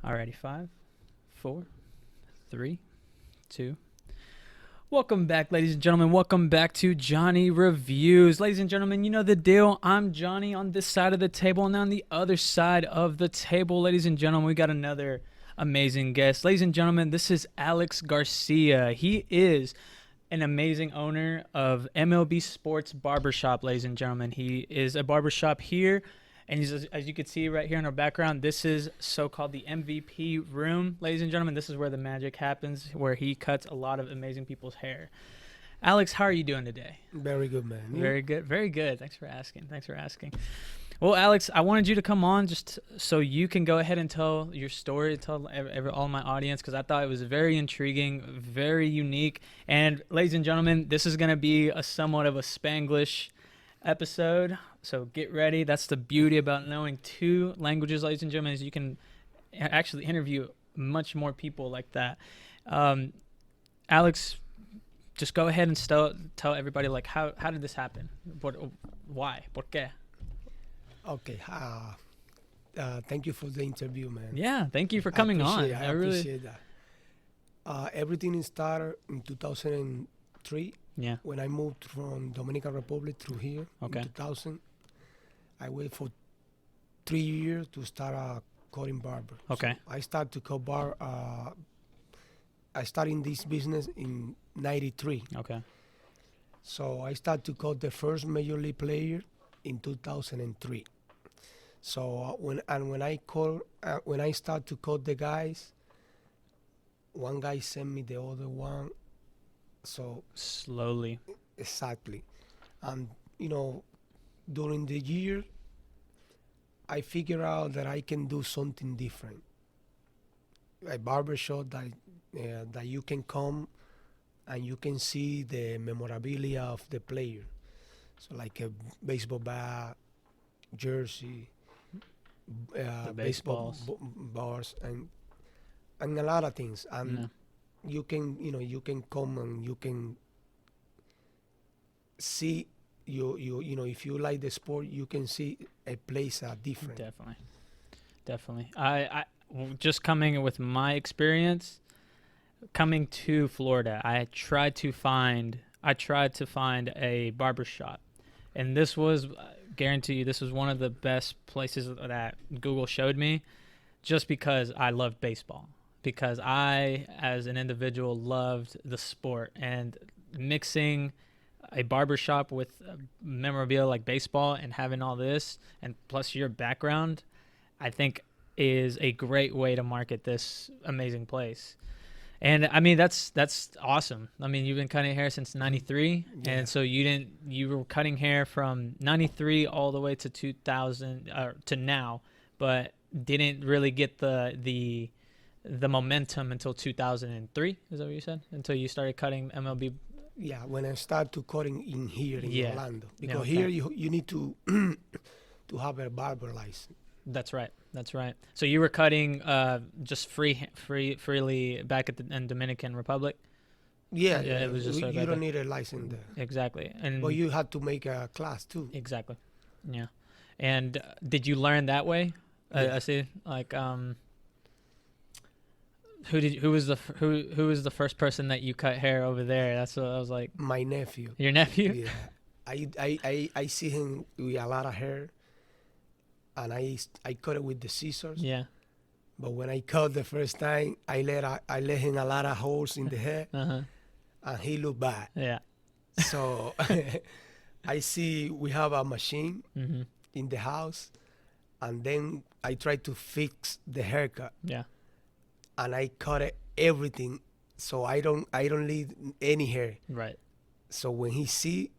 Alrighty, 5, 4, 3, 2. Welcome back, ladies and gentlemen. Welcome back to Johnny Reviews. Ladies and gentlemen, you know the deal. I'm Johnny on this side of the table, and on the other side of the table, ladies and gentlemen, we got another amazing guest. Ladies and gentlemen, this is Alex Garcia. He is an amazing owner of MLB Sport Barbershop, ladies and gentlemen. He is a barbershop here. And as you can see right here in our background, this is so-called the MVP room. Ladies and gentlemen, this is where the magic happens, where he cuts a lot of amazing people's hair. Alex, how are you doing today? Very good, man. Very good. Very good. Thanks for asking. Well, Alex, I wanted you to come on just so you can go ahead and tell your story, tell all my audience, because I thought it was very intriguing, very unique. And ladies and gentlemen, this is going to be a somewhat of a Spanglish episode, so get ready. That's the beauty about knowing two languages, ladies and gentlemen, is you can actually interview much more people like that. Alex, just go ahead and tell everybody, like, how did this happen? Why? ¿Por qué? Okay. Thank you for the interview, man. Yeah, thank you for coming on. I appreciate that. Everything started in 2003. Yeah. When I moved from Dominican Republic through here in 2000, I waited for 3 years to start cutting barber. Okay. So I started to cut bar. I started in this business in '93. Okay. So I started to cut the first major league player in 2003. So when I start to cut the guys, one guy sent me the other one. So slowly. Exactly. And during the year, I figure out that I can do something different. A barbershop that you can come and you can see the memorabilia of the player. So like a baseball bat, jersey, baseball bars, and a lot of things. And Yeah. you can come and you can see if you like the sport, you can see a place different. Definitely. I just coming with my experience coming to Florida, I tried to find a barbershop, and this was guarantee you this was one of the best places that Google showed me, just because I loved baseball. Because I, as an individual, loved the sport, and mixing a barbershop with memorabilia like baseball and having all this, and plus your background, I think is a great way to market this amazing place. And I mean, that's awesome. I mean, you've been cutting hair since '93, Yeah. and so you were cutting hair from '93 all the way to 2000 to now, but didn't really get the momentum until 2003. Is that what you said? Until you started cutting MLB. Yeah, when I start to cutting in here in Orlando, because okay. here you need to to have a barber license. That's right. So you were cutting just freely back in Dominican Republic. Yeah, it was just you sort of don't need a license there. Exactly, and But you had to make a class too. exactly, yeah. And did you learn that way? Yeah. I see. Like, who was the first person that you cut hair over there? That's what I was like. My nephew. Your nephew? Yeah, I see him with a lot of hair, and I cut it with the scissors. Yeah. But when I cut the first time, I let him a lot of holes in the hair, Uh-huh. and he looked bad. Yeah. So I see we have a machine Mm-hmm. in the house, and then I try to fix the haircut, Yeah. and I cut it everything, so I don't leave any hair. Right. So when he see,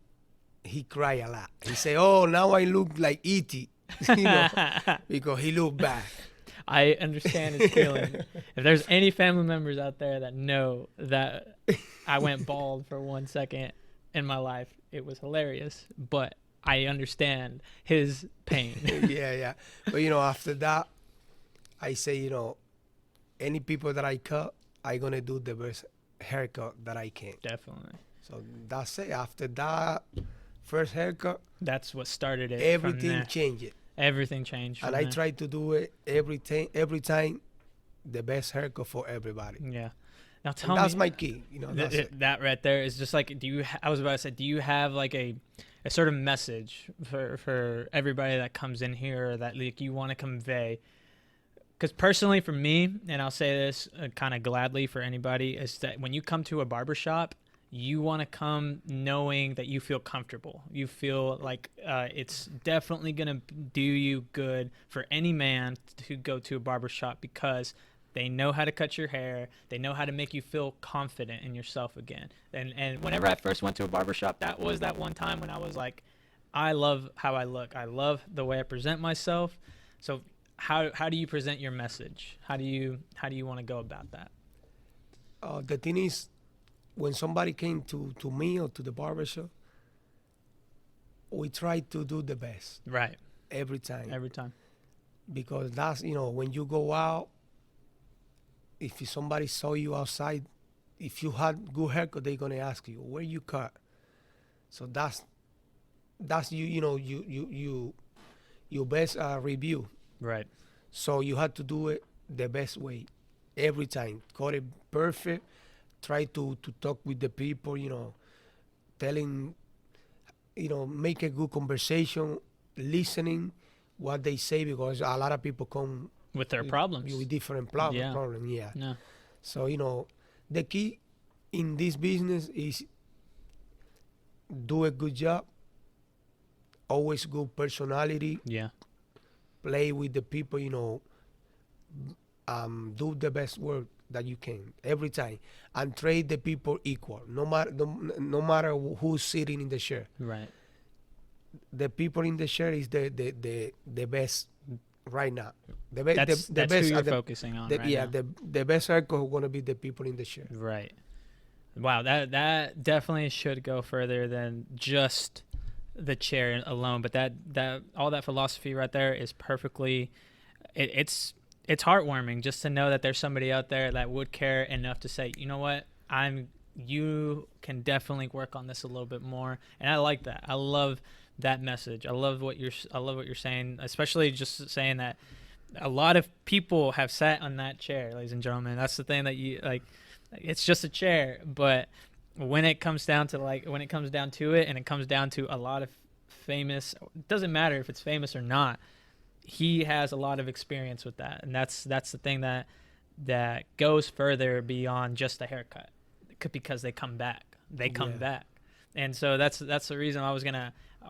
he cry a lot. He say, "Oh, now I look like E.T." Because he look bad. I understand his feeling. If there's any family members out there that know that I went bald for 1 second in my life, it was hilarious. But I understand his pain. Yeah. But after that, I say, any people that I cut, I gonna do the best haircut that I can. Definitely. So that's it. After that first haircut, That's what started it. everything changed. Everything changed. And from I there. try to do it every time the best haircut for everybody. Yeah. Now And tell that's me, my key. That's it. that right there is just like, I was about to say, do you have like a sort of message for everybody that comes in here that like you want to convey? Because personally, for me, and I'll say this kind of gladly for anybody, is that when you come to a barbershop, you want to come knowing that you feel comfortable. You feel like it's definitely going to do you good for any man to go to a barbershop because they know how to cut your hair. They know how to make you feel confident in yourself again. And whenever I first went to a barbershop, that was that one time when I was like, I love how I look. I love the way I present myself. So how do you present your message? How do you want to go about that? The thing is, when somebody came to me or to the barbershop, we try to do the best Right. every time. Every time. Because that's, when you go out, if somebody saw you outside, if you had good haircut, they're gonna ask you where you cut. So that's your best review. Right. So you have to do it the best way every time. Cut it perfect. Try to talk with the people, telling, make a good conversation, listening what they say, because a lot of people come With their problems. with different Yeah. problems. Yeah. Yeah. So, the key in this business is do a good job, always good personality, Yeah. play with the people, do the best work that you can every time, and treat the people equal, no matter who's sitting in the chair. Right. The people in the chair is the best right now. That's the who best you're at the, focusing on the, right yeah, now. the best circle are gonna be the people in the chair. Right. Wow, that definitely should go further than just the chair alone. But that all that philosophy right there is perfectly. It's heartwarming just to know that there's somebody out there that would care enough to say, you know what, you can definitely work on this a little bit more, and I like that. I love that message. I love what you're saying, especially just saying that a lot of people have sat on that chair, ladies and gentlemen. That's the thing that you like. It's just a chair, but when it comes down to it, and it comes down to a lot of famous, it doesn't matter if it's famous or not. He has a lot of experience with that, and that's the thing that goes further beyond just the haircut, because they come back. Yeah. Back, and so that's the reason I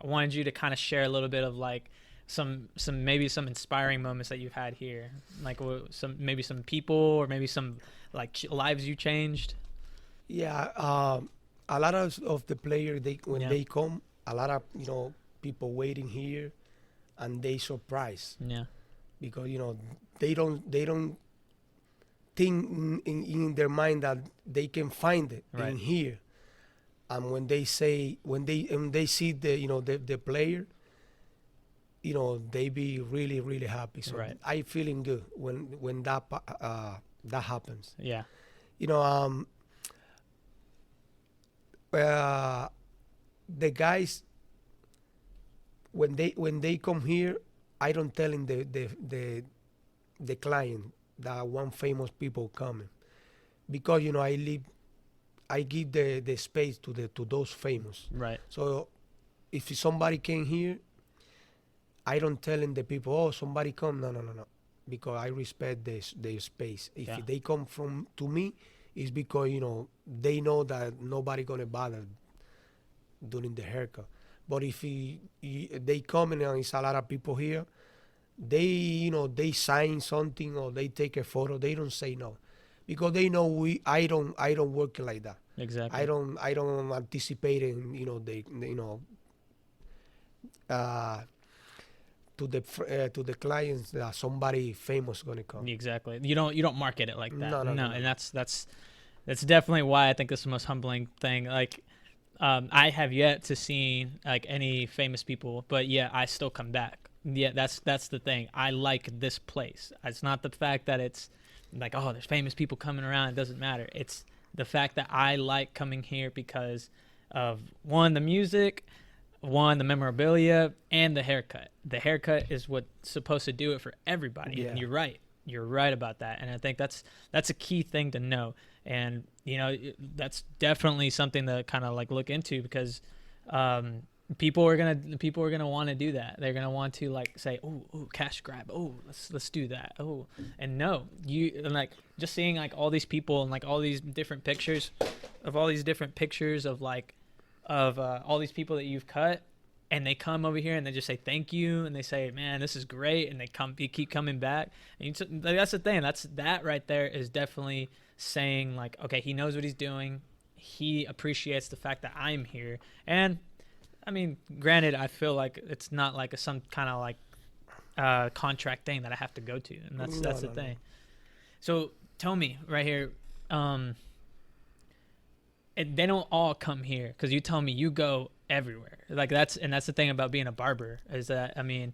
wanted you to kind of share a little bit of like some inspiring moments that you've had here, like some people, or maybe some like lives you changed. Yeah, a lot of the players, when Yeah. they come, a lot of people waiting here, and they surprised Yeah. because they don't think in their mind that they can find it Right. in here. And when they see the player, they be really really happy. So Right. I feeling good when that happens. Yeah. The guys, when they come here, I don't tell him the client that one famous people coming, because I give the space to those famous. Right. So if somebody came here, I don't tell the people, oh, somebody come. No, because I respect their space. If Yeah. they come to me, it's because they know that nobody gonna bother during the haircut. But if they come and it's a lot of people here, they sign something or they take a photo, they don't say no, because they know I don't work like that. Exactly. I don't anticipate in to the clients that somebody famous gonna come. Exactly. You don't market it like that. No. And that's definitely why I think this is the most humbling thing. Like, I have yet to see like any famous people, but yeah, I still come back. Yeah, that's the thing. I like this place. It's not the fact that it's like, oh, there's famous people coming around. It doesn't matter. It's the fact that I like coming here because of the music, the memorabilia, and the haircut. The haircut is what's supposed to do it for everybody. Yeah. And you're right. you're right about that, and I think that's a key thing to know. And that's definitely something to kind of like look into, because people are gonna want to do that. They're gonna want to like say, oh, cash grab, oh, let's do that, oh. And no, and like just seeing like all these people and like all these different pictures of all like of all these people that you've cut, and they come over here and they just say thank you, and they say, man, this is great, and you keep coming back. And that's the thing. That right there is definitely saying like, okay, he knows what he's doing. He appreciates the fact that I'm here. And I mean, granted, I feel like it's not like some kind of like contract thing that I have to go to, and that's the thing. So tell me right here, they don't all come here, because you tell me you go everywhere. Like that's the thing about being a barber, is that, I mean,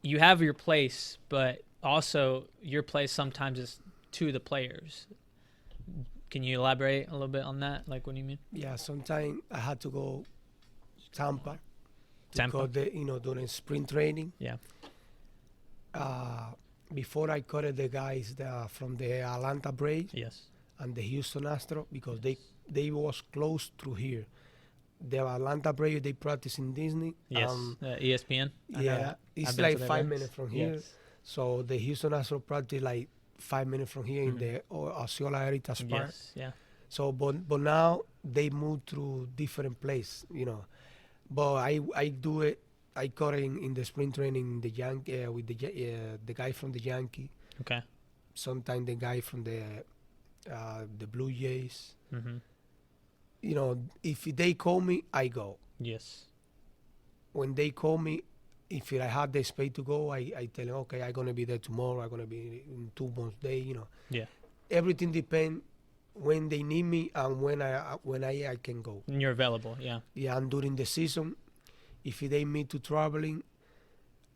you have your place, but also your place sometimes is to the players. Can you elaborate a little bit on that? Like, what do you mean? Yeah, sometimes I had to go Tampa. Tampa. Because during spring training. Yeah. Before I cut the guys from the Atlanta Braves. Yes. And the Houston Astros, because they was close through here. The Atlanta Braves, they practice in Disney. Yes. ESPN. Yeah, it's like 5 minutes from here. Yes. So the Houston Astros practice like 5 minutes from here in the Osceola Heritage Park. Yes. Yeah. So, but now they move through different place, But I do it. I cut in the spring training the Yankee with the guy from the Yankee. Okay. Sometimes the guy from the Blue Jays. Mm-hmm. If they call me, I go. Yes. When they call me, if I have the space to go, I tell them, okay, I'm gonna be there tomorrow. I'm gonna be in 2 months day. Yeah. Everything depends when they need me and when I can go. And you're available. Yeah. Yeah, and during the season, if they need me to traveling,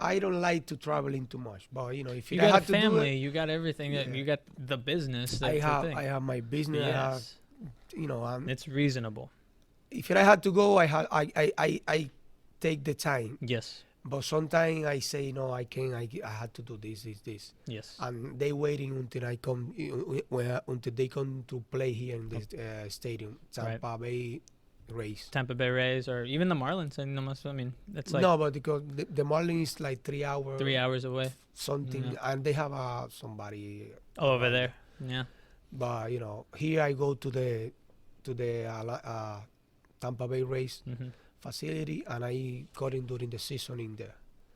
I don't like to traveling too much. But if you I got have a to family, do it, you got everything. You got the business. I have my business. Yes. It's reasonable. If I had to go, I take the time. Yes. But sometimes I say no, I can't. I had to do this. Yes. And they waiting until I come, until they come to play here in this stadium, Tampa Bay Rays. Tampa Bay Rays, or even the Marlins. I mean, it's like no, but because the Marlins is like 3 hours. 3 hours away. Something, and they have somebody. Over there. Yeah. But here I go to the Tampa Bay Rays. Mm-hmm. Facility, and I got in during the season in there.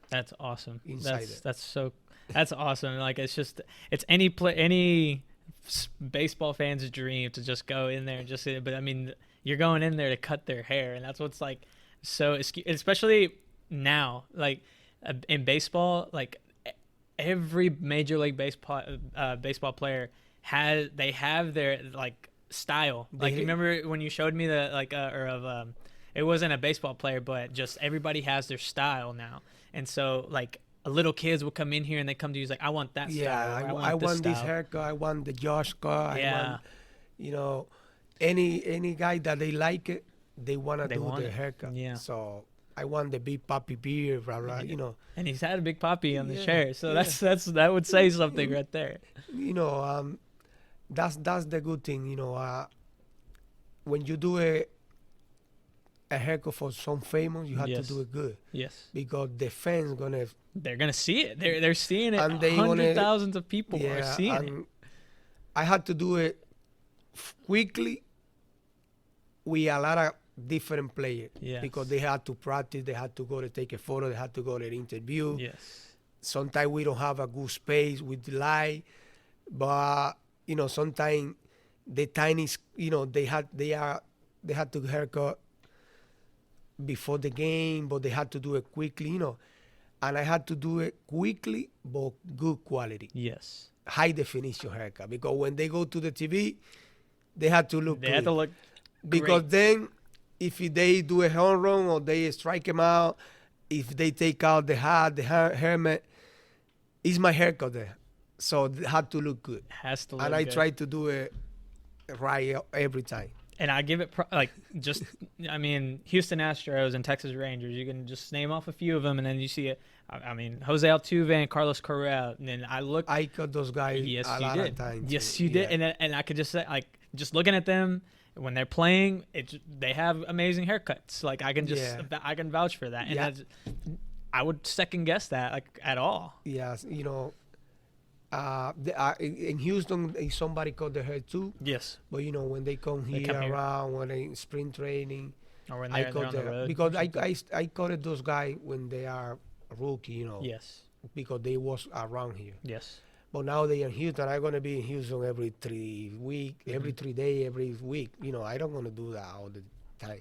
That's awesome. Inside That's awesome. Like, it's any baseball fan's dream to just go in there and just. But I mean, you're going in there to cut their hair, and that's what's like so, especially now, like in baseball, like every major league baseball player have their like style. Like, you remember when you showed me the it wasn't a baseball player, but just everybody has their style now. And so, like, little kids will come in here and they come to you, like, I want that style. Yeah, I want this haircut. I want the Josh cut. Yeah. I want, any guy that they like it, they want to do the haircut. Yeah. So I want the big Papi beard, blah, blah, And he's had a big Papi on the chair. So that would say something right there. That's the good thing, when you do a haircut for some famous, you have to do it good. Yes. Because the fans they're gonna see it. They're seeing it. And Thousands of people are seeing it. I had to do it quickly with a lot of different players. Yes. Because they had to practice, they had to go to take a photo, they had to go to the interview. Yes. Sometimes we don't have a good space with the light, but sometimes the tiny, they had to haircut before the game, but they had to do it quickly, and I had to do it quickly, but good quality. Yes. High definition haircut, because when they go to the TV, they had to look. They had to look. Because great. then, if they do a home run or they strike him out, if they take out the hat, the helmet, it's my haircut there, so it had to look good. Has to look and I good. try to do it right every time. And I give it just, I mean, Houston Astros and Texas Rangers. You can just name off a few of them, and then you see it. I mean, Jose Altuve and Carlos Correa. And then I got those guys yes, a you lot did. of times. Yes, you did. And I could just say, like, just looking at them when they're playing, they have amazing haircuts. Like, I can I can vouch for that. And I would second guess that, like, at all. Yes, you know. In Houston, somebody cut their hair too. Yes. But you know, when they come here around, when they spring training, or when I they're cut on the road. because I cutted those guys when they are rookie, you know. Yes. Because they was around here. Yes. But now they are in Houston. I'm gonna be in Houston every 3 weeks, every 3 days, every week. You know, I don't gonna do that all the time.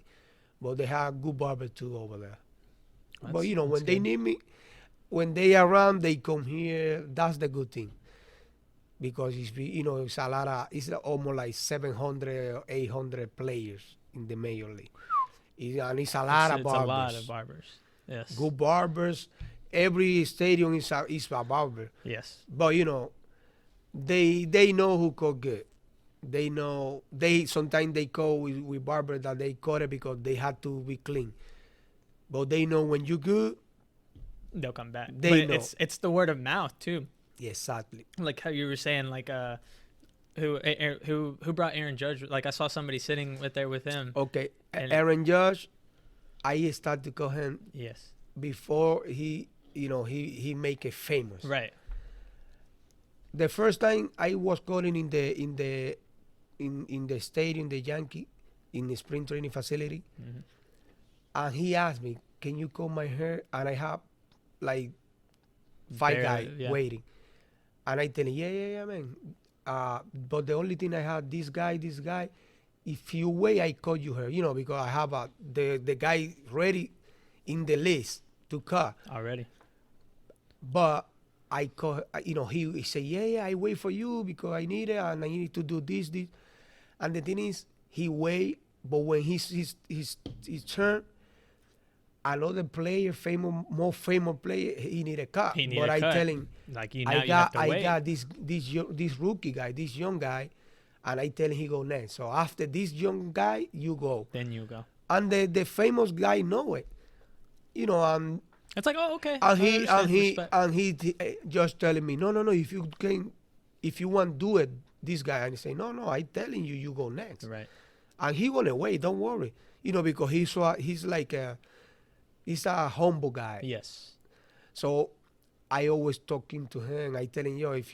But they have good barber too over there. But you know, when they need me, when they are around, they come here. That's the good thing. Because it's a lot of, it's almost like 700 or 800 players in the major league. And it's a lot of barbers. It's a lot of barbers. Yes. Good barbers. Every stadium is a barber. Yes. But you know, they know who cut good. They know sometimes they go with barber that they cut it because they had to be clean. But they know when you good, they'll come back. They know. It's the word of mouth too. Exactly. Like how you were saying, like who brought Aaron Judge? Like I saw somebody sitting there with him. Okay, Aaron Judge, I started to call him. Yes. Before he make it famous. Right. The first time I was calling in the stadium, the Yankee, in the spring training facility, and he asked me, "Can you comb my hair?" And I have like 5 guys waiting. And I tell him, yeah, man. But the only thing I have, this guy, if you wait, I cut your hair, because I have the guy ready in the list to cut. Already. But I cut, he said, yeah, I wait for you because I need it and I need to do this. And the thing is, he wait, but when his turn, another player, more famous player, he need a cut. But I tell him, like I got this rookie guy, this young guy, and I tell him he go next. So after this young guy, you go. Then you go. And the famous guy know it, and it's like, oh, okay. And he just telling me, no, if you want to do it, this guy, and he say, no, I telling you go next. Right. And he gonna wait. Don't worry, because he's like he's a humble guy. Yes. So I always talking to him. I telling you, if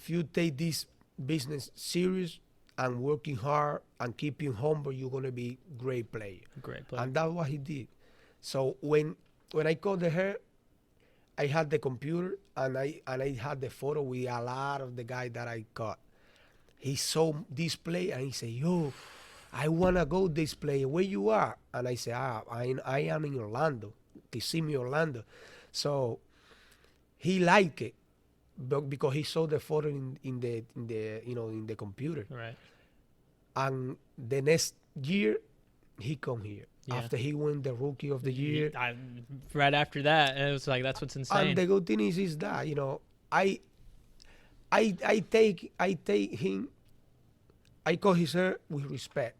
you take this business serious and working hard and keeping humble, you're gonna be great player. Great player. And that's what he did. So when I cut the hair, I had the computer and I had the photo with a lot of the guys that I cut. He saw this play and he said, yo, I want to go this play. Where you are? And I said, I am in Orlando, Kissimmee, Orlando. So he liked it because he saw the photo in the computer. Right. And the next year, he come here. Yeah. After he won the Rookie of the Year. Right after that, it was like, that's what's insane. And the good thing is that, I take him, I call his hair with respect,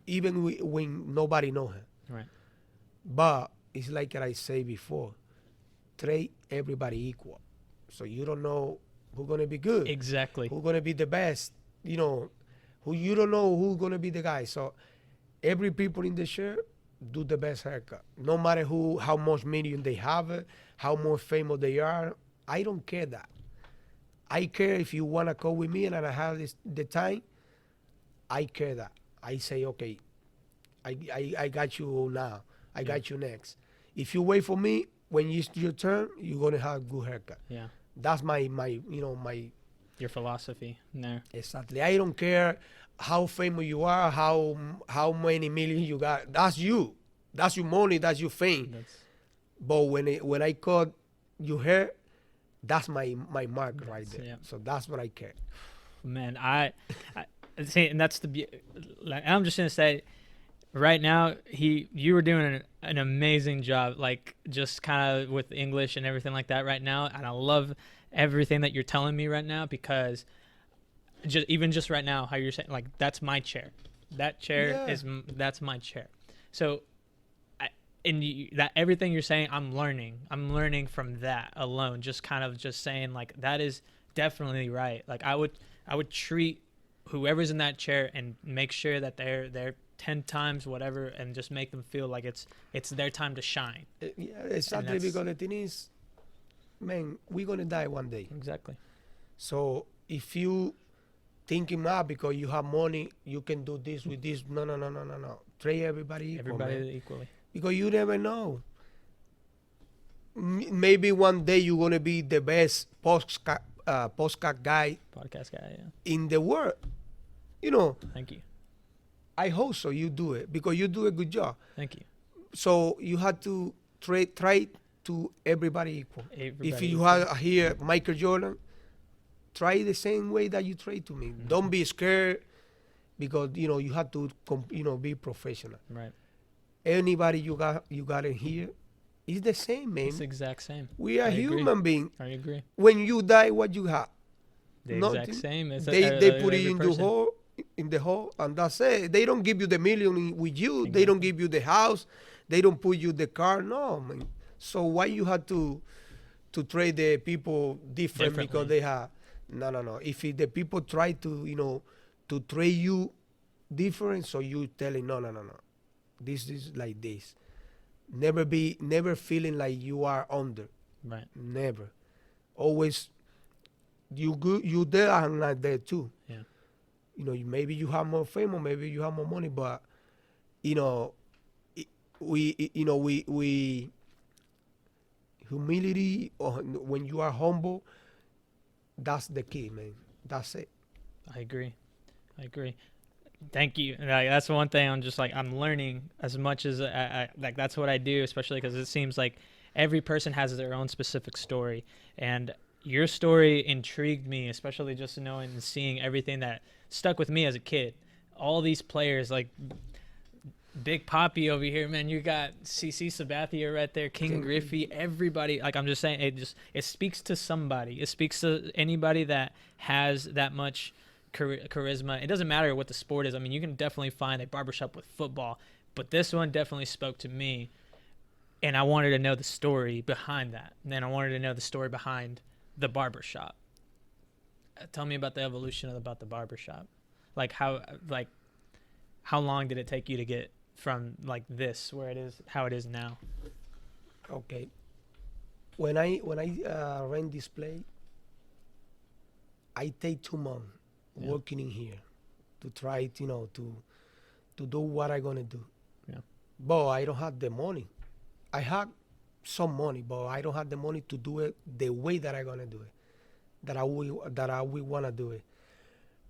even when nobody know him. Right. But it's like I say before, treat everybody equal. So you don't know who's going to be good. Exactly. Who's going to be the best, who you don't know who's going to be the guy. So every people in the shirt do the best haircut. No matter how much million they have, how more famous they are. I don't care that. I care if you want to go with me and I have the time. I care that. I say, okay, I got you now. I got you next. If you wait for me, when it's your turn, you're going to have a good haircut. Yeah. That's my your philosophy there. Exactly. I don't care how famous you are, how many millions you got. That's you. That's your money. That's your fame. But when I cut your hair, that's my mark right there. Yeah. So that's what I care. Man, I see, and that's I'm just gonna say, right now you were doing an amazing job, like just kind of with English and everything like that right now, and I love everything that you're telling me right now because just right now, how you're saying, like, that's my chair. That chair Yeah. that's my chair. So, that everything you're saying, I'm learning from that alone. Just kind of just saying, like, that is definitely right. Like, I would treat whoever's in that chair and make sure that they're 10 times whatever, and just make them feel like it's their time to shine. Yeah, exactly. Because the thing is, man, we're gonna die one day. Exactly. So if you thinking because you have money, you can do this with this. No. Treat everybody equal, Everybody man. equally. Because you never know. Maybe one day you're gonna be the best postcard guy Podcast guy, yeah. in the world. You know, Thank you. I hope so. You do it because you do a good job. Thank you. So you have to try to everybody equal. Everybody If you equal. have here Michael Jordan, try the same way that you trade to me. Mhm. Don't be scared because you have to be professional. Right. Anybody you got in here is the same, man. It's the exact same. We are I agree. human beings. I agree. When you die, what you have? The Nothing. exact same. It's They put it every in person. the hole, and that's it. They don't give you the million with you. Exactly. They don't give you the house. They don't put you the car. No, man. So why you have to trade the people different because Differently. they have? No. If the people try to to trade you different, so you telling no. This is like this. Never feeling like you are under. Right. Never. Always you there and not there too. Yeah. Maybe you have more fame or maybe you have more money, but we humility, or when you are humble, that's the key, man. That's it. I agree. Thank you. Like, that's the one thing I'm learning as much as I like. That's what I do, especially because it seems like every person has their own specific story, and your story intrigued me, especially just knowing and seeing everything that stuck with me as a kid. All these players, like Big Papi over here, man. You got CC Sabathia right there, King Griffey, everybody. Like, I'm just saying, it speaks to somebody. It speaks to anybody that has that much charisma. It doesn't matter what the sport is. I mean, you can definitely find a barbershop with football, but this one definitely spoke to me, and I wanted to know the story behind that. And then I wanted to know the story behind the barbershop. Tell me about the evolution about the barbershop. Like, how long did it take you to get from like this where it is, how it is now? Okay. When I rent this place, I take 2 months working in here to try to do what I gonna do. Yeah. But I don't have the money. I have some money, but I don't have the money to do it the way that I gonna do it. That I will wanna do it.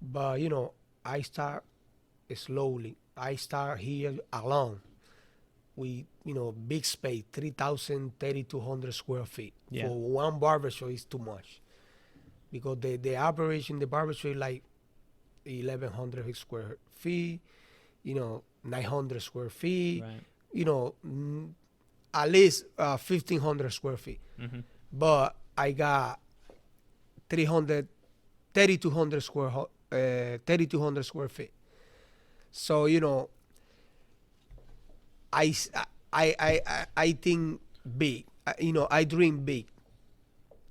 But I start slowly. I start here alone with big space, 3,200 square feet. Yeah. For one barbershop is too much, because the average in the barbershop is like 1,100 square feet, 900 squure feet, Right. At least 1,500 square feet. Mm-hmm. But I got 3,200 square feet. So I think big. I dream big.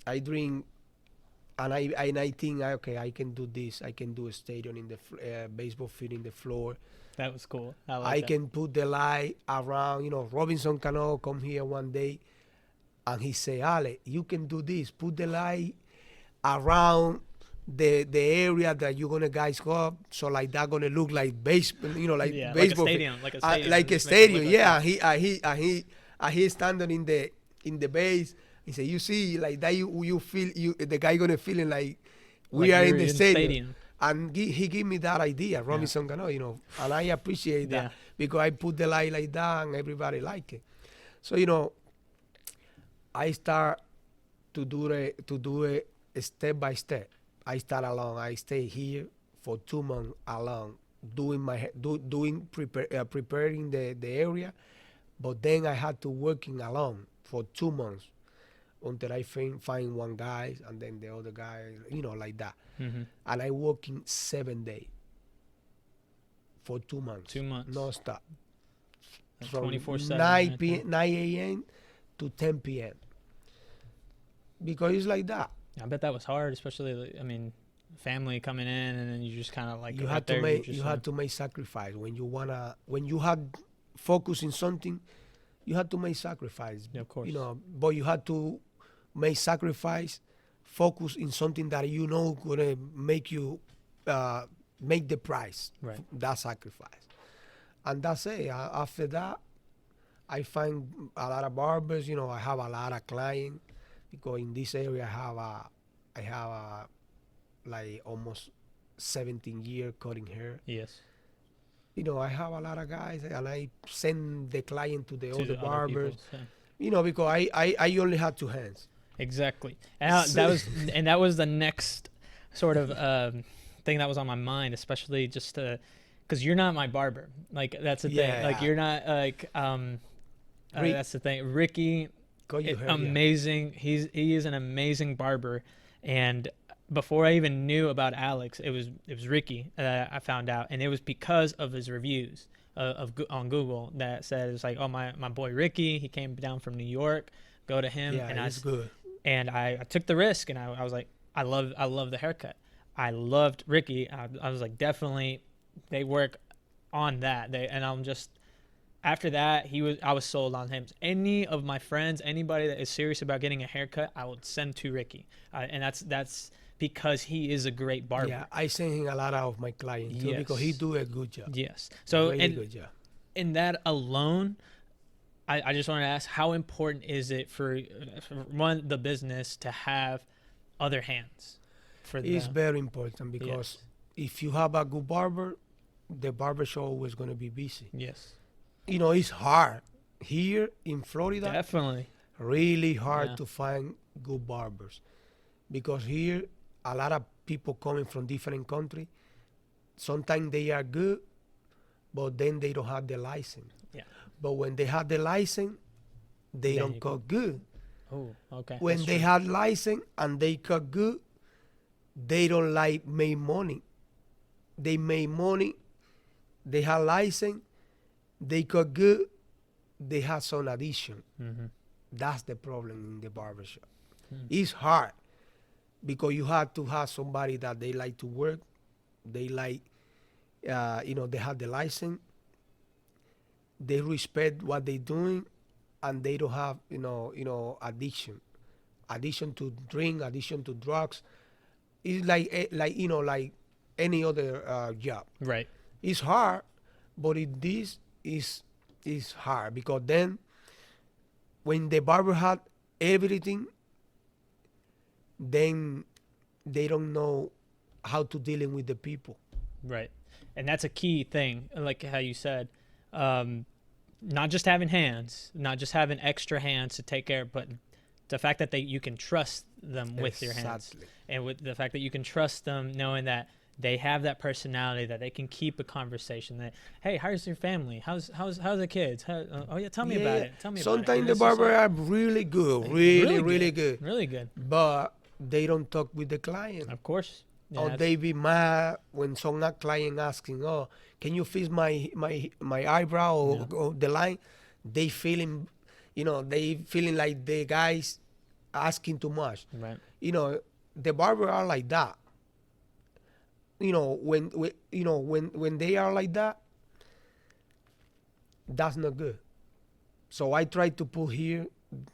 I dream, and I think okay, I can do this. I can do a stadium in the baseball field in the floor. That was cool. I I can put the light around. Robinson Cano come here one day, and he say, "Ale, you can do this. Put the light around the area that you're gonna guys go up, so like that gonna look like baseball, like yeah, baseball, like a stadium, like a Just make it stadium, look yeah." He standing in the base. He say, "You see, like that, you feel the guy gonna feeling like we like are you're in the stadium." And he gave me that idea, Robinson Cano, and I appreciate that, Yeah. because I put the light like that and everybody like it. So I start to do it step by step. I start alone. I stay here for 2 months alone, preparing the area, but then I had to working alone for 2 months. until I find one guy, and then the other guy, like that. Mm-hmm. And I working 7 days for 2 months. 2 months. No stop. From 24/7. 9 a.m. to 10 p.m. Because it's like that. I bet that was hard, especially, I mean, family coming in, and then you just kind of like You had to make sacrifice when you had focus in something. You had to make sacrifice. Yeah, of course. But you had to make sacrifice, focus in something that gonna make you make the price. Right. That sacrifice, and that's it. After that, I find a lot of barbers. I have a lot of clients because in this area I have like almost 17 years cutting hair. Yes. I have a lot of guys, and I send the client to the other barbers. Yeah. Because I only had 2 hands. Exactly. And that was the next sort of thing that was on my mind, especially just because you're not my barber. Like, that's the thing. Like, you're not like that's the thing. Ricky, amazing. Yeah. He is an amazing barber, and before I even knew about Alex, it was Ricky that I found out, and it was because of his reviews on Google that said, it's like, oh, my boy Ricky, he came down from New York, go to him. Yeah, and good. And I took the risk, and I was like, I love the haircut. I loved Ricky. I was like, definitely, they work on that. And I'm just, after that, I was sold on him. Any of my friends, anybody that is serious about getting a haircut, I would send to Ricky, and that's because he is a great barber. Yeah, I send him a lot of my clients too, because he do a good job. Yes. So really good job. In that alone, I just want to ask, how important is it for the business to have other hands? It's very important, because if you have a good barber, the barbershop is always going to be busy. Yes. It's hard here in Florida. Definitely. Really hard to find good barbers, because here a lot of people coming from different countries. Sometimes they are good, but then they don't have the license. Yeah. But when they have the license, they don't cut good. Oh, okay. When they have license and they cut good, they don't make money. They make money. They have license. They cut good. They have some addition. Mm-hmm. That's the problem in the barbershop. It's hard, because you have to have somebody that they like to work. They like, they have the license. They respect what they're doing, and they don't have, addiction to drink, addiction to drugs. It's like any other job. Right. It's hard, but this is hard, because then when the barber had everything, then they don't know how to dealing with the people. Right. And that's a key thing, like how you said, not just having hands, not just having extra hands to take care, but the fact that you can trust them with your hands, and with the fact that you can trust them knowing that they have that personality, that they can keep a conversation, that, hey, how's your family? How's the kids? Tell me about it. Tell me about it. Sometimes the barber are really good, really good. Really good. But they don't talk with the client. Of course. Yeah, or they be mad when some client asking, oh, can you fix my eyebrow or the line? They feeling, they feeling like the guys asking too much. Right. The barber are like that. When they are like that, that's not good. So I try to put here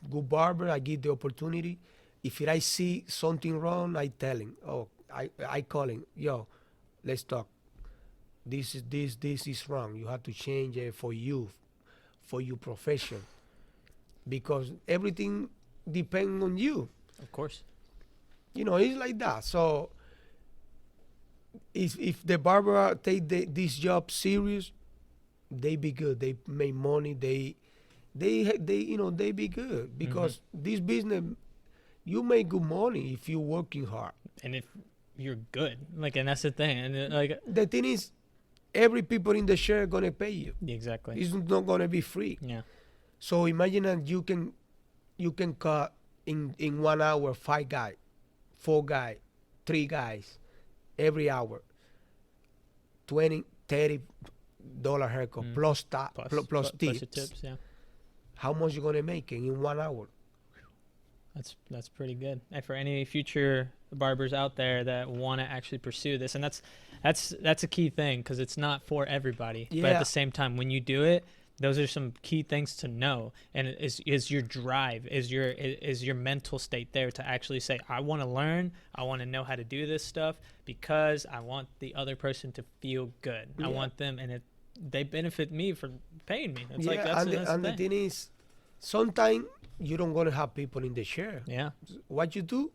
good barber. I give the opportunity. If I see something wrong, I tell him. Oh, I call him. Yo, let's talk. This is wrong. You have to change it for you, for your profession, because everything depends on you. Of course. It's like that. So if the barber take this job serious, they be good. They make money. They be good, because this business, you make good money if you're working hard. And if you're good, and that's the thing. And the thing is, every people in the share gonna pay you. Exactly. It's not gonna be free. Yeah. So imagine that you can cut in 1 hour, 5 guys, 4 guys, 3 guys, every hour, 20, $30 haircut plus plus tips. your tips, yeah. How much you gonna make in 1 hour? That's pretty good. And for any future barbers out there that want to actually pursue this, and that's a key thing, because it's not for everybody. Yeah. But at the same time, when you do it, those are some key things to know. And is your drive, is your mental state there to actually say, I want to learn, I want to know how to do this stuff, because I want the other person to feel good. Yeah. I want them, and they benefit me for paying me. It's Yeah, like that's the thing is, sometimes you don't gonna have people in the chair. Yeah. What you do,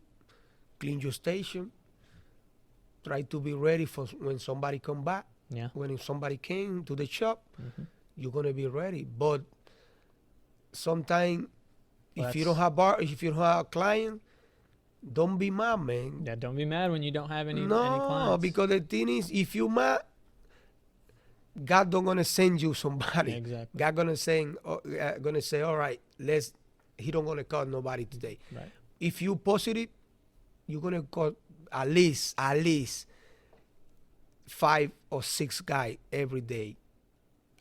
clean your station. Try to be ready for when somebody come back. Yeah. When somebody came to the shop, Mm-hmm. you're gonna be ready. But sometimes, Well, if you don't have a client, don't be mad, man. Yeah, don't be mad when you don't have any No, clients. because the thing is, if you mad, God don't gonna send you somebody. Exactly. God gonna say, all right, he don't gonna call nobody today. Right. If you positive, you're gonna call at least 5 or 6 guys every day.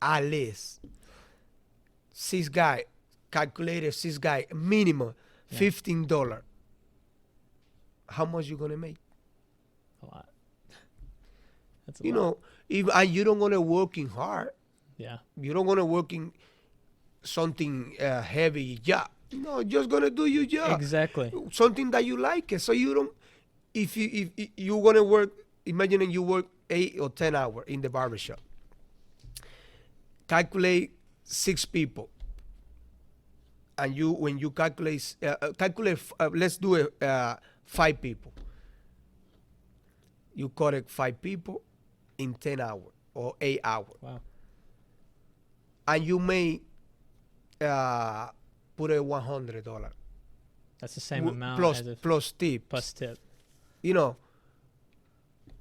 At least 6 guys, calculated 6 guys, minimum Yeah. $15. How much you gonna make? A lot. That's a You lot. know, and you don't gonna working hard. Yeah. You don't gonna working something heavy job. No, just gonna do your job. Exactly. Something that you like it. So you don't. If you gonna work, imagine you work 8 or 10 hours in the barbershop. Calculate 6 people, and when you calculate, let's do it 5 people. You correct 5 people in 10 hours or 8 hours. Wow. And you may put a $100 That's the same amount plus as if plus tip. plus tip. You know,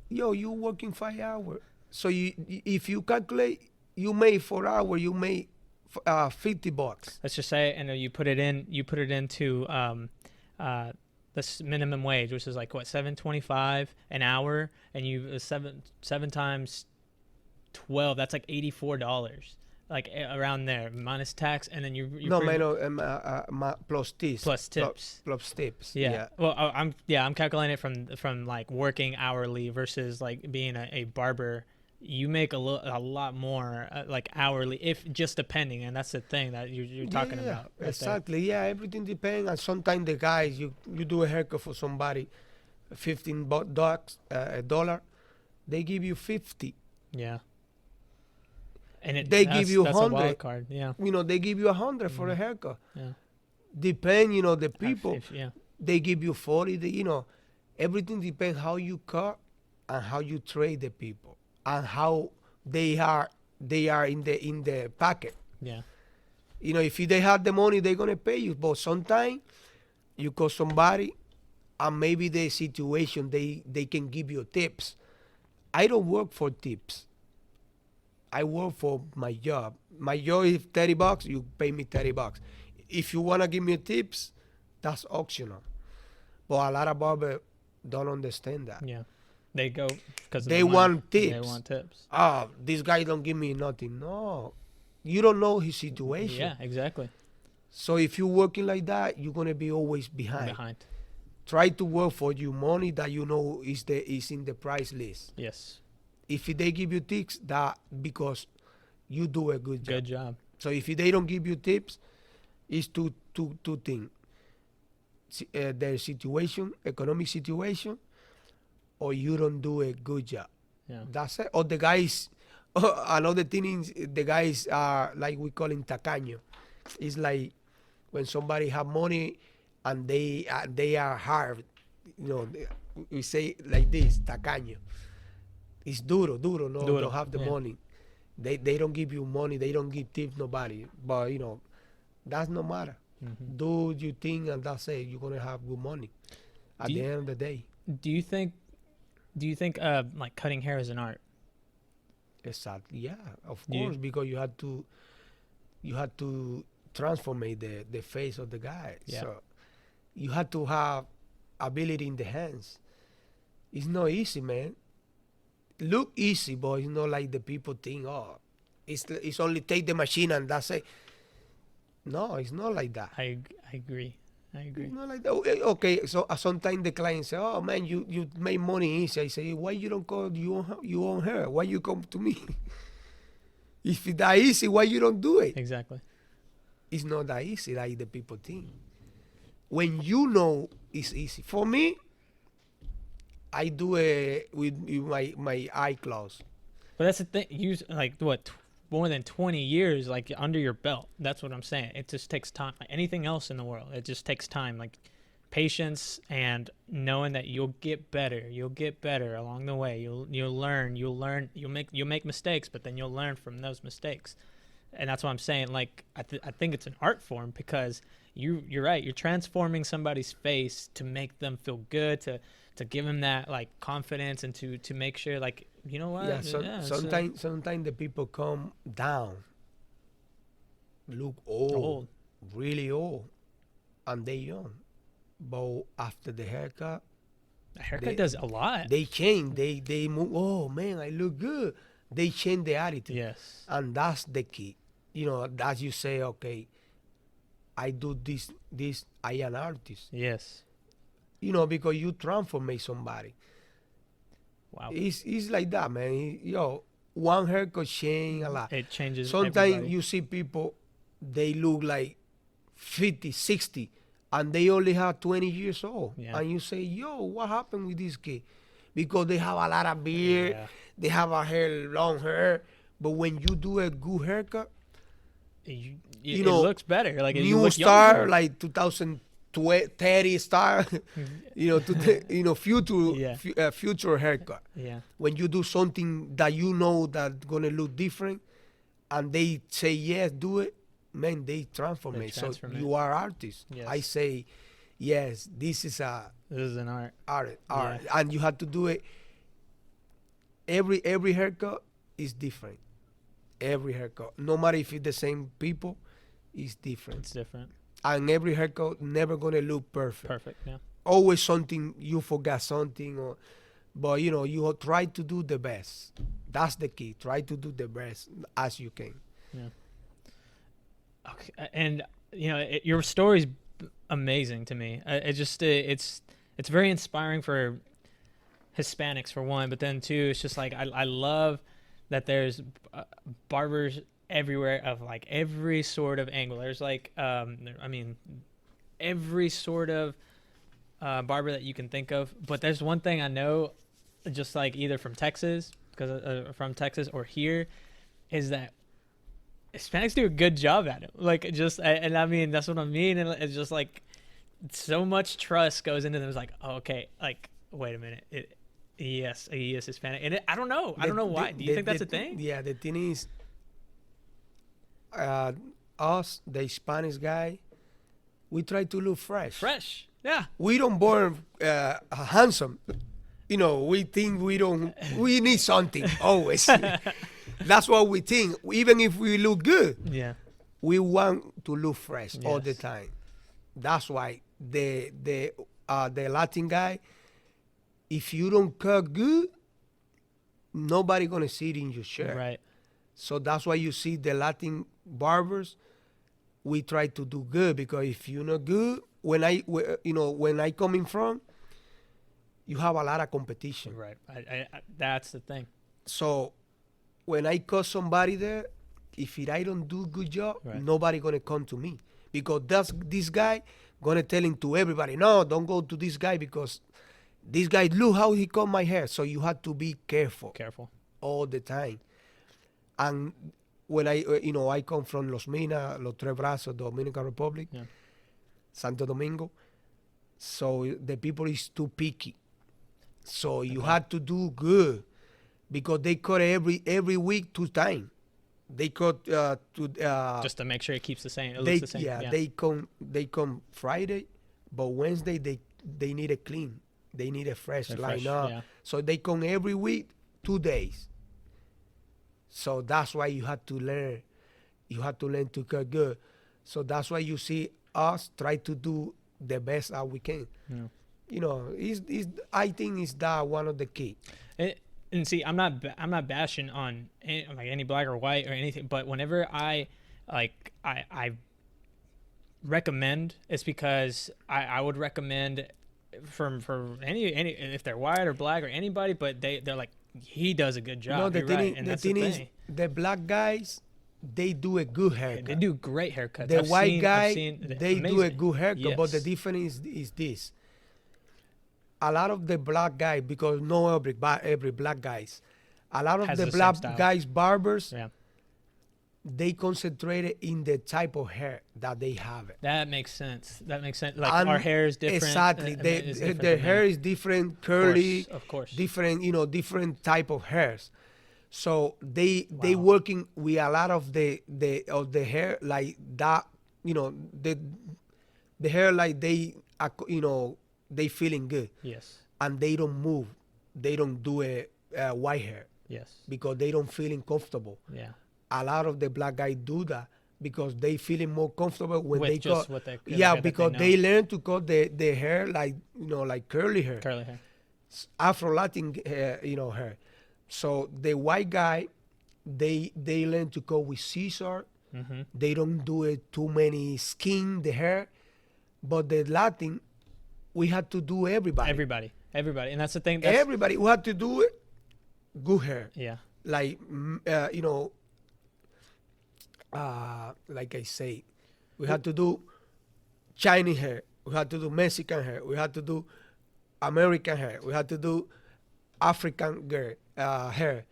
you working 5 hours. So if you calculate, you make 4 hours, you make $50. Let's just say, and you put it into this minimum wage, which is like what, $7.25 an hour, and you seven times 12, that's like $84, like around there, minus tax, and then you No, plus tips. plus tips. Plus tips. Yeah. Well, I'm calculating it from like working hourly versus like being a barber. You make a lot more like hourly, if just depending, and that's the thing that you're talking about. Right exactly. There. Yeah, everything depends. And sometimes the guys, you do a haircut for somebody, $15, $1, they give you 50. Yeah. And they give you that's 100. a wild card. Yeah. You know, they give you 100 for a haircut. Yeah. Depend, the people. Yeah. They give you 40. Everything depends how you cut and how you trade the people and how they are in the packet. Yeah. If they have the money, they're gonna pay you. But sometimes you call somebody, and maybe the situation they can give you tips. I don't work for tips. I work for my job. My job is $30. You pay me $30. If you wanna give me tips, that's optional. But a lot of barbers don't understand that. Yeah. They go because They want tips. They want tips. This guy don't give me nothing. No, you don't know his situation. Yeah, exactly. So if you're working like that, you're gonna be always behind. Try to work for your money that is in the price list. Yes. If they give you tips, that because you do a good job. Good job. So if they don't give you tips, it's two things: their situation, economic situation, or you don't do a good job. Yeah. That's it. Or the guys. Another thing is the guys are like we call him tacaño. It's like when somebody have money and they are hard. We say like this, tacaño. It's duro. Don't have the money. They don't give you money. They don't give tips nobody. But that's no matter. Mm-hmm. Do your thing and that's it. You're gonna have good money at the end of the day. Do you think like cutting hair is an art? Exactly. Yeah, of course, because you had to transform the face of the guy. Yeah. So You have to have ability in the hands. It's not easy, man. Look easy, but it's not like the people think. Oh, it's only take the machine and that's it. No, it's not like that. I agree. I agree. It's not like that. Okay, so sometimes the client say, "Oh man, you make money easy." I say, "Why you don't call you own her? Why you come to me? If it's that easy, why you don't do it?" Exactly. It's not that easy like the people think. When you know it's easy. For me, I do it with my eye closed. But that's the thing. Use like what more than 20 years like under your belt. That's what I'm saying. It just takes time. Like anything else in the world, it just takes time. Like patience and knowing that you'll get better. You'll get better along the way. You'll learn. You'll make mistakes, but then you'll learn from those mistakes. And that's what I'm saying. Like I think it's an art form because you're right. You're transforming somebody's face to make them feel good, to give them that like confidence, and to make sure like you know what. Yeah. Sometimes the people come down, look old, really old, and they young. But after the haircut, a haircut does a lot. They change. They move. Oh man, I look good. They change the attitude. Yes. And that's the key. You know, as you say, okay, I do this. I am an artist. Yes. You know, because you transform somebody. Wow. It's like that, man. One haircut change a lot. It changes. Sometimes everybody. you see people, they look like 50, 60, and they only have 20 years old. Yeah. And you say, yo, what happened with this kid? Because they have a lot of beard, they have long hair. But when you do a good haircut, it looks better. Like new star, like 2030 star, future haircut. Yeah. When you do something that you know that's gonna look different, and they say yes, do it, man, they transform it. So you are artist. Yes. I say, yes, this is an art. Art, Yeah. and you have to do it. Every haircut is different. Every haircut, no matter if it's the same people, is different. It's different. And every haircut never gonna look perfect. Perfect. Yeah. Always something you forgot something, but you try to do the best. That's the key. Try to do the best as you can. Yeah. Okay. And your story's amazing to me. It's very inspiring for Hispanics for one, but then two, it's just like I love that there's barbers everywhere of like every sort of angle. There's like every sort of barber that you can think of. But there's one thing I know, just like either from Texas, or here, is that Hispanics do a good job at it. Like that's what I mean. And it's just like so much trust goes into them. It's like, oh, okay, like wait a minute, yes, he is Hispanic, and I don't know why. Do you think that's a thing? Yeah, the thing is, us, the Spanish guy, we try to look fresh. Fresh, yeah. We don't born handsome. We think we need something always. That's what we think. Even if we look good, yeah, we want to look fresh all the Yes. time. That's why the Latin guy, if you don't cut good, nobody gonna see it in your shirt. right. So that's why you see the Latin barbers, we try to do good, because if you're not good, when I coming from, you have a lot of competition. Right. I that's the thing. So when I cut somebody there, if I don't do good job, Right. nobody gonna come to me, because this guy gonna telling to everybody, no, don't go to this guy, because this guy, look how he cut my hair. So you have to be careful all the time. And when I come from Los Minas, Los Tres Brazos, Dominican Republic, Yeah. Santo Domingo, so the people is too picky. So you have to do good, because they cut every week 2 times. They cut Just to make sure it keeps the same. It they, looks the same. yeah, they come Friday, but Wednesday they need a clean. They need a fresh They're line fresh, up. yeah. So they come every week 2 days. So that's why you have to learn. You have to learn to cut good. So that's why you see us try to do the best that we can. Yeah. You know, I think is that one of the key. And see, I'm not bashing on any black or white or anything, but whenever I recommend, it's because I would recommend for any if they're white or black or anybody, but they're like, he does a good job. No, the You're thing, right. is, And the that's thing the is, thing. the black guys, they do a good haircut. They do great haircuts. The I've white seen, guy, they amazing. do a good haircut, but the Yes. difference is this. A lot of the black guys, because no every black guys, a lot of Has the the same black style. guys barbers, Yeah, they concentrated in the type of hair that they have. that makes sense. Like And our hair is different. Exactly, It's different their from hair theirs. is different, curly, Of course. different, different type of hairs. So they Wow. working with a lot of the hair like that, the hair like they they feeling good, Yes. and they don't move, they don't do a white hair Yes. because they don't feeling comfortable. Yeah. A lot of the black guys do that because they feeling more comfortable when With they just cut. what they Yeah, hair that because know. they learn to cut the hair like like curly hair, Curly hair. Afro Latin hair. So the white guy, they learn to cut with scissor. Mm-hmm. They don't do it too many skin the hair, but the Latin, we had to do everybody. Everybody, and that's the thing. Everybody we had to do it. Good hair, Yeah. like like I say, we had to do Chinese hair. We had to do Mexican hair. We had to do American hair. We had to do African hair.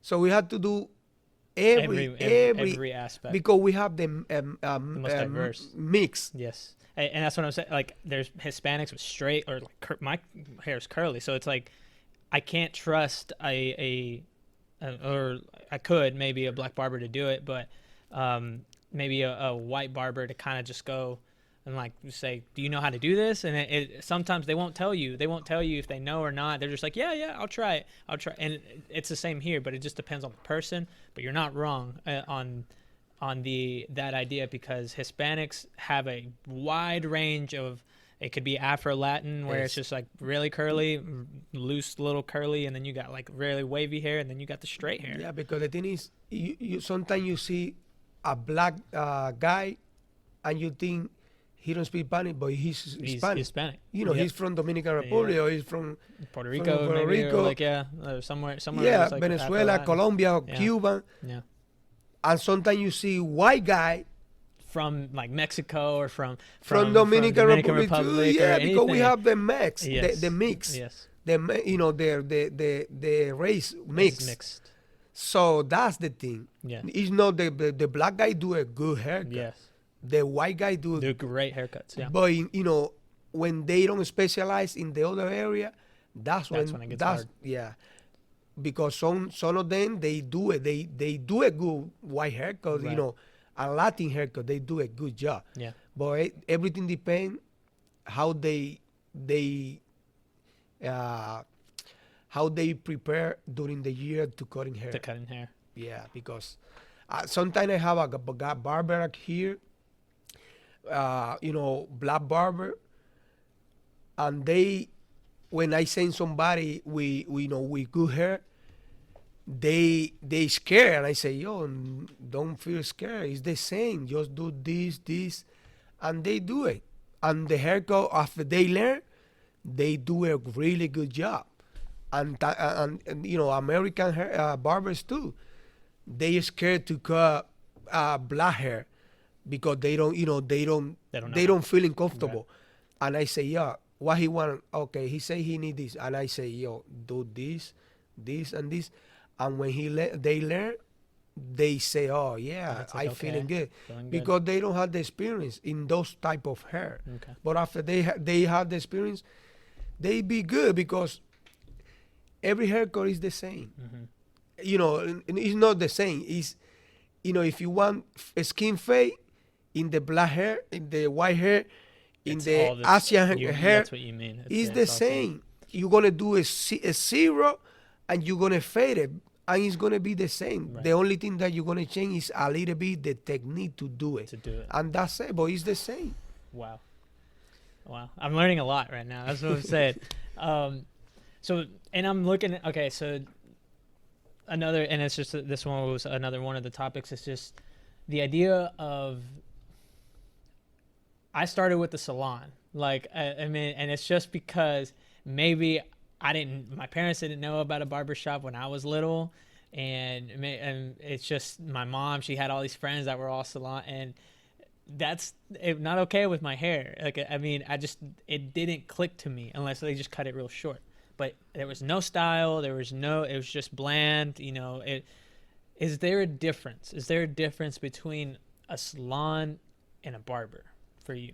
So we had to do every aspect. because we have the most diverse. mix. Yes, and that's what I'm saying. Like, there's Hispanics with straight, or like my hair's curly, so it's like I can't trust or I could maybe a black barber to do it, but maybe a white barber to kind of just go and like say, do you know how to do this? And it sometimes they won't tell you. They won't tell you if they know or not. They're just like, yeah, I'll try it. And it's the same here, but it just depends on the person. But you're not wrong on that idea, because Hispanics have a wide range of. It could be Afro-Latin, where it's just like really curly, loose little curly, and then you got like really wavy hair, and then you got the straight hair. Yeah, because the thing is, you sometimes you see a black guy, and you think he don't speak Spanish, but he's Hispanic. Yep. He's from Dominican Republic, or he's from Puerto Rico, Puerto maybe, Rico. or like somewhere. Yeah, like Venezuela, Afro-Latin. Colombia, Yeah. Cuban, Yeah, and sometimes you see white guy from like Mexico or from Dominican Republic too. or Yeah, because we anything. have the mix, Yes. the mix, Yes, the race It's mix. mixed. So that's the thing. Yeah. It's not the black guy do a good haircut. Yes, The white guy do they're great haircuts. Yeah, But when they don't specialize in the other area, that's when when it gets hard. Yeah, because some of them they do it. They do a good white haircut. Right. A Latin haircut. They do a good job. Yeah. But everything depends how they prepare during the year to cutting hair. To cutting hair. Yeah, because sometimes I have a barber here, black barber, and when I send somebody with good hair, they scared, and I say, yo, don't feel scared. It's the same. Just do this, and they do it. And the haircut, after they learn, they do a really good job. And American barbers too. They scared to cut black hair because they don't feel comfortable. Right. And I say, yeah, what he want? Okay, he say he need this, and I say, yo, do this, and this. And when they learn, they say, oh yeah, Like, I feeling good, good. because they don't have the experience in those type of hair. Okay. But after they have the experience, they be good, because every haircut is the same. Mm-hmm. And it's not the same. It's if you want a skin fade in the black hair, in the white hair, in the Asian hair, that's what you mean. It's the same. You're gonna do a zero, and you're gonna fade it, and it's gonna be the same. Right. The only thing that you're gonna change is a little bit the technique to do it. To do it. And that's it, but it's the same. Wow. Wow, I'm learning a lot right now. That's what I'm saying. So, and I'm looking at, okay, so another, and it's just this one was another one of the topics. It's just the idea of, I started with the salon. Like, I mean, and it's just because maybe my parents didn't know about a barbershop when I was little. And it's just my mom, she had all these friends that were all salon, and that's not okay with my hair. Like, I mean, it didn't click to me unless they just cut it real short. But there was no style. It was just bland. Is there a difference? Is there a difference between a salon and a barber for you?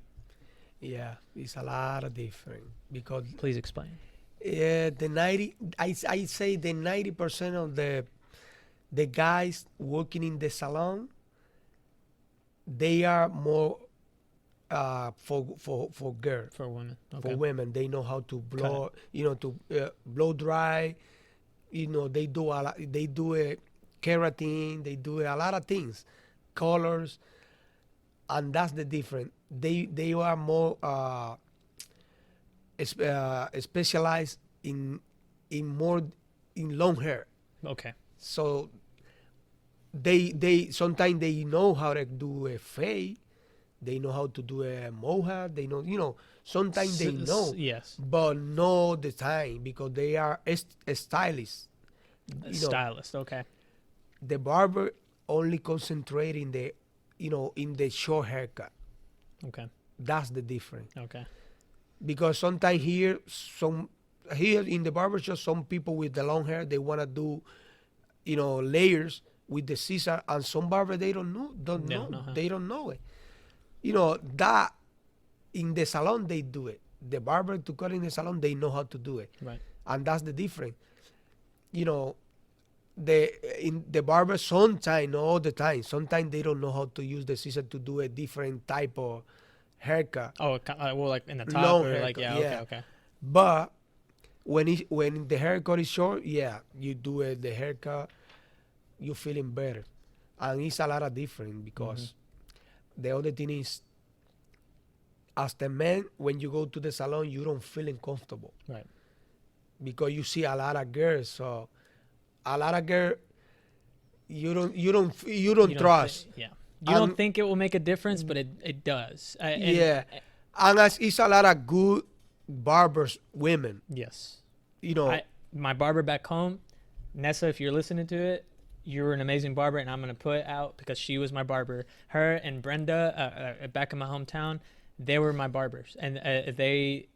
Yeah, it's a lot of different because Please explain. I say the 90% of the guys working in the salon, they are more for girls. For women. Okay. For women, they know how to blow, blow dry. They do a lot. They do a keratin. They do a lot of things, colors, and that's the difference. They are more specialized in long hair. Okay. So they sometimes they know how to do a fade. They know how to do a mohawk. They know, sometimes they know, Yes. but not all the time because they are stylists. Stylist. Okay. The barber only concentrate in the short haircut. Okay. That's the difference. Okay. Because sometimes here in the barbershop, some people with the long hair, they want to do, layers with the scissor, and some barber they don't know they don't know it. That in the salon they do it. The barber to cut in the salon, they know how to do it. Right. And that's the difference. The barber sometimes, not all the time, sometimes they don't know how to use the scissor to do a different type of haircut. Oh, well, like in the top, Long or like, haircut, yeah. Okay. But when the haircut is short, yeah, you do it, the haircut, you feeling better. And it's a lot of different because the other thing is, as the man, when you go to the salon, you don't feel uncomfortable. Right. Because you see a lot of girls, so a lot of girls, you don't trust. Yeah. You don't think it will make a difference, but it does. And it's a lot of good barbers, women. Yes. My barber back home, Nessa, if you're listening to it, you're an amazing barber, and I'm going to put it out because she was my barber. Her and Brenda, back in my hometown, they were my barbers, and they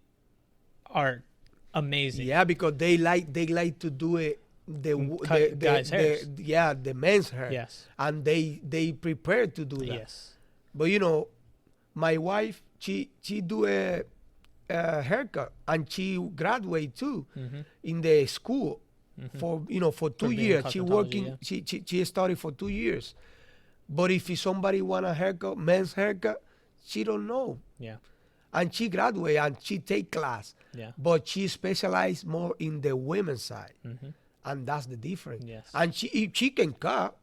are amazing. Yeah, because they like to do it. The guys' hair. The men's hair. Yes. And they prepare to do that. Yes. But my wife, she do a haircut, and she graduate too in the school for 2 years. She working. Yeah. She studied for 2 years. But if somebody want a haircut, men's haircut, she don't know. Yeah. And she graduate and she take class. Yeah. But she specialize more in the women's side. And that's the difference. Yes. And if she can cut,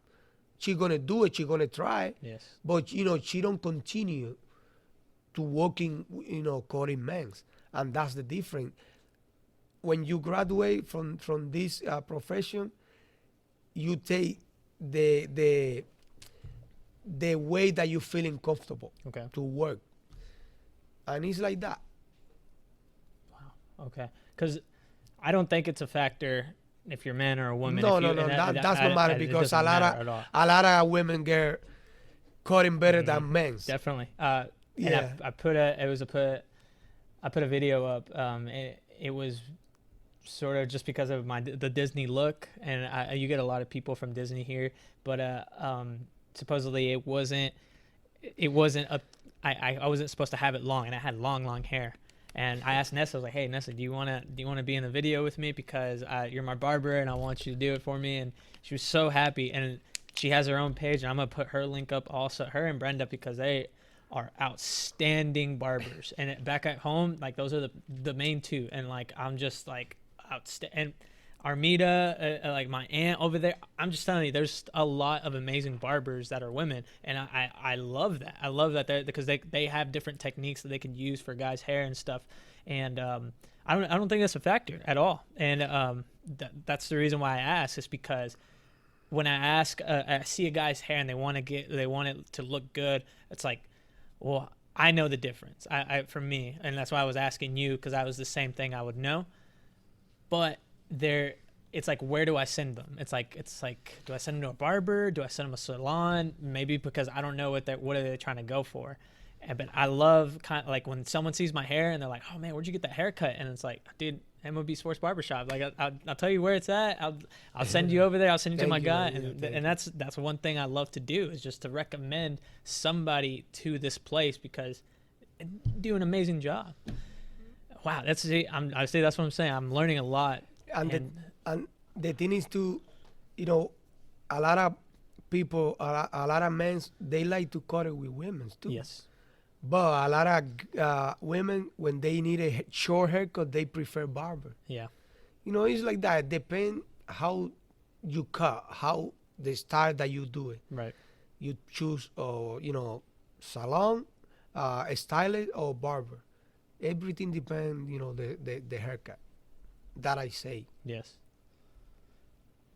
she gonna do it. She gonna try. Yes. But she don't continue to working, cutting men's, and that's the difference. When you graduate from this profession, you take the way that you feeling comfortable to work, and it's like that. Wow. Okay. Because I don't think it's a factor if you're a man or a woman. No. That's no matter because a lot of women get cutting better than men's. Definitely. Yeah. And I put a video up. It was sort of just because of the Disney look, and you get a lot of people from Disney here, but supposedly it wasn't I wasn't supposed to have it long, and I had long hair. And I asked Nessa, I was like, "Hey, Nessa, do you want to be in the video with me because you're my barber and I want you to do it for me?" And she was so happy. And she has her own page, and I'm gonna put her link up also, her and Brenda, because they are outstanding barbers. And back at home, like, those are the main two. And like, I'm just like outstanding. And Armida, like my aunt over there. I'm just telling you, there's a lot of amazing barbers that are women, and I love that. I love that because they have different techniques that they can use for guys' hair and stuff, and I don't think that's a factor at all. And that's the reason why I ask is because when I see a guy's hair and they want it to look good, it's like, well, I know the difference. For me, and that's why I was asking you, because I was the same thing I would know, but it's like, where do I send them? It's like, do I send them to a barber? Do I send them a salon? Maybe because I don't know what are they trying to go for. But I love kind of like when someone sees my hair and they're like, oh man, where'd you get that haircut? And it's like, dude, MLB Sports Barbershop. Like I'll tell you where it's at. I'll send you over there. I'll send you to my guy. And that's one thing I love to do, is just to recommend somebody to this place because they do an amazing job. Wow, I say that's what I'm saying. I'm learning a lot. And the thing is to, a lot of people, a lot of men, they like to cut it with women too. Yes. But a lot of women, when they need a short haircut, they prefer barber. Yeah. It's like that. Depend how you cut, how the style that you do it. Right. You choose, salon, a stylist, or barber. Everything depends, the haircut. That I say. Yes.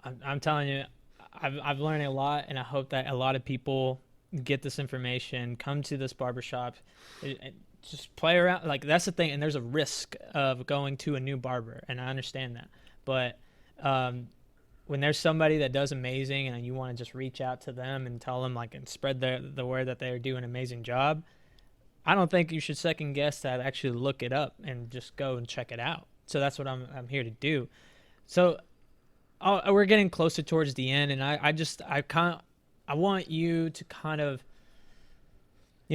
I'm telling you, I've learned a lot, and I hope that a lot of people get this information, come to this barbershop, and just play around. Like, that's the thing, and there's a risk of going to a new barber, and I understand that. But when there's somebody that does amazing and you want to just reach out to them and tell them, like, and spread the word that they're doing an amazing job, I don't think you should second guess that. Actually look it up and just go and check it out. So that's what I'm here to do. So we're getting closer towards the end, and I want you to kind of,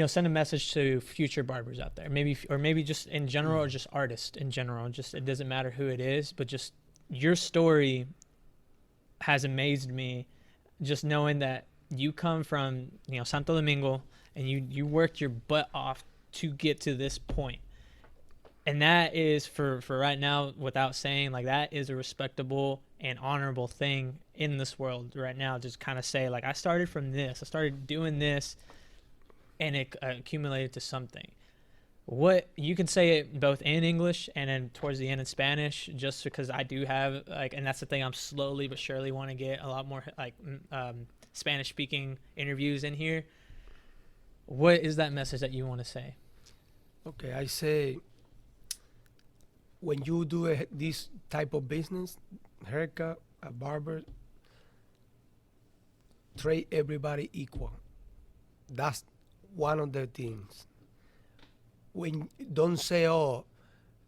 send a message to future barbers out there, maybe just in general, or just artists in general. Just, it doesn't matter who it is, but just your story has amazed me. Just knowing that you come from Santo Domingo, and you worked your butt off to get to this point. And that is, for right now, without saying, like, that is a respectable and honorable thing in this world right now. Just kind of say, like, I started from this. I started doing this, and it accumulated to something. What you can say it both in English and then towards the end in Spanish, just because I do have, like, and that's the thing, I'm slowly but surely want to get a lot more, like, Spanish-speaking interviews in here. What is that message that you want to say? Okay, I say, when you do this type of business, haircut, a barber, treat everybody equal. That's one of the things. When don't say, oh,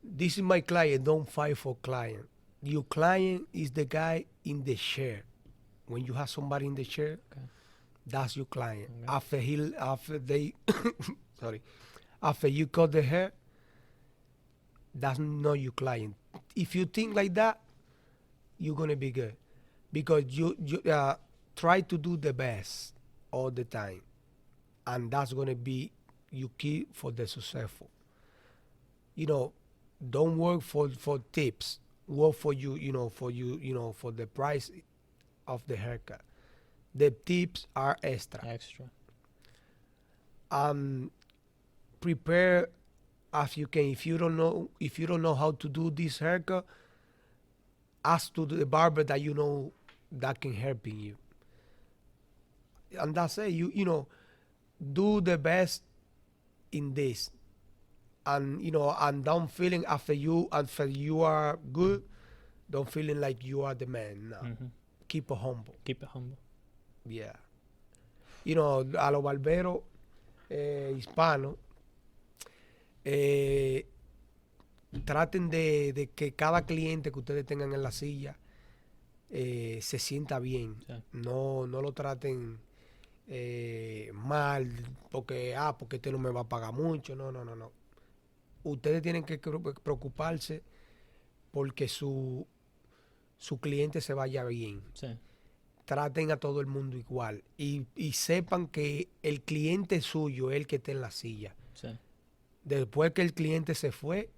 this is my client, don't fight for client. Your client is the guy in the chair. When you have somebody in the chair, okay, that's your client. Okay. After you cut the hair, that's not your client. If you think like that, you're gonna be good, because you try to do the best all the time, and that's gonna be your key for the successful. Don't work for tips. Work for you. For the price of the haircut. The tips are extra. Prepare as you can. If you don't know how to do this haircut, ask to the barber that that can help you. And that's it. You do the best in this, and and don't feeling after you are good, don't feeling like you are the man. No. Mm-hmm. Keep it humble. Yeah. A los barberos hispanos, traten de que cada cliente que ustedes tengan en la silla se sienta bien. Sí. No lo traten mal porque este no me va a pagar mucho. No. Ustedes tienen que preocuparse porque su cliente se vaya bien. Sí. Traten a todo el mundo igual y sepan que el cliente suyo es el que está en la silla. Sí. Después que el cliente se fue,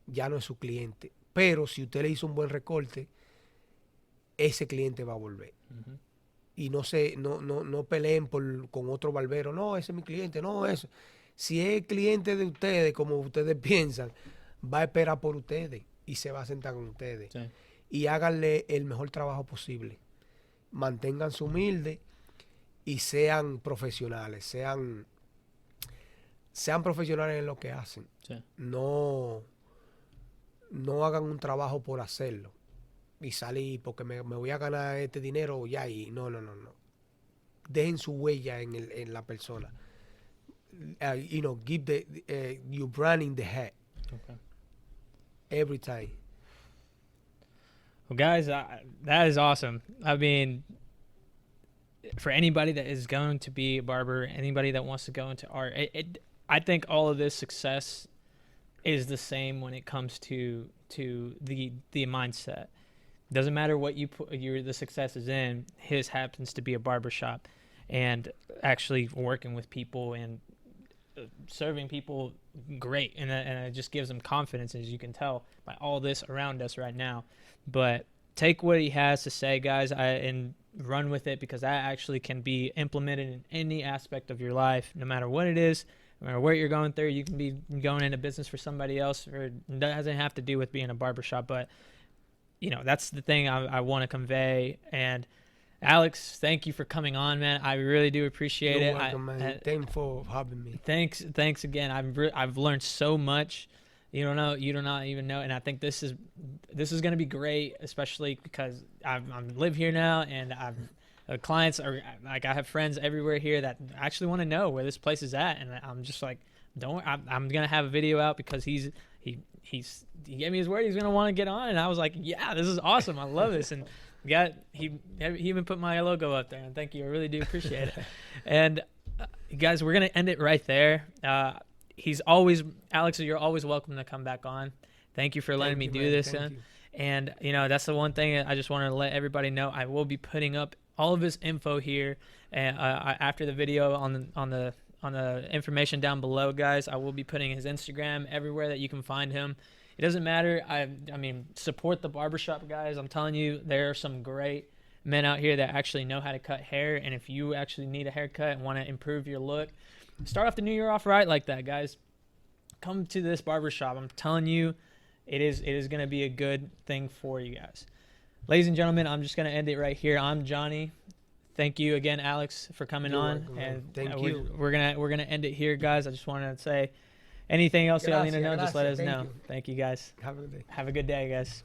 ya no es su cliente. Pero si usted le hizo un buen recorte, ese cliente va a volver. Y no peleen con otro barbero. No, ese es mi cliente, no, eso. Si es cliente de ustedes, como ustedes piensan, va a esperar por ustedes y se va a sentar con ustedes. Sí. Y háganle el mejor trabajo posible. Manténganse humildes y sean profesionales, sean profesionales en lo que hacen. Sí. No hagan un trabajo por hacerlo y salir porque me voy a ganar este dinero ya y no. Dejen su huella en la persona. Give your brand in the head. Okay. Every time. Well, guys, that is awesome. I mean, for anybody that is going to be a barber, anybody that wants to go into art, I think all of this success is the same when it comes to the mindset. Doesn't matter what the success is in. His happens to be a barbershop and actually working with people and serving people great, and it just gives them confidence, as you can tell by all this around us right now. But take what he has to say, guys, and run with it, because that actually can be implemented in any aspect of your life, no matter what it is, no matter what you're going through. You can be going into business for somebody else, or it doesn't have to do with being a barbershop, but that's the thing I want to convey. And Alex, thank you for coming on, man. I really do appreciate it. You're welcome, man. Thanks for having me. Thanks again. I've learned so much. You do not even know, and I think this is going to be great, especially because I live here now, and clients are like, I have friends everywhere here that actually want to know where this place is at, and I'm just like, I'm gonna have a video out because he gave me his word he's gonna want to get on, and I was like, yeah, this is awesome. I love this, and he even put my logo up there, and thank you. I really do appreciate it. And guys, we're gonna end it right there. Alex, you're always welcome to come back on. Thank you for letting me do this. And that's the one thing I just wanted to let everybody know. I will be putting up all of his info here, and after the video on the information down below, guys. I will be putting his Instagram everywhere that you can find him. It doesn't matter. I mean, support the barbershop, guys. I'm telling you, there are some great men out here that actually know how to cut hair. And if you actually need a haircut and want to improve your look, start off the new year off right like that, guys. Come to this barbershop. I'm telling you, it is going to be a good thing for you guys. Ladies and gentlemen, I'm just going to end it right here. I'm Johnny. Thank you again, Alex, for coming on. Welcome, and thank you. We're gonna end it here, guys. I just wanted to say, anything else y'all need to know, just let us know. Thank you, guys. Have a good day. Have a good day, guys.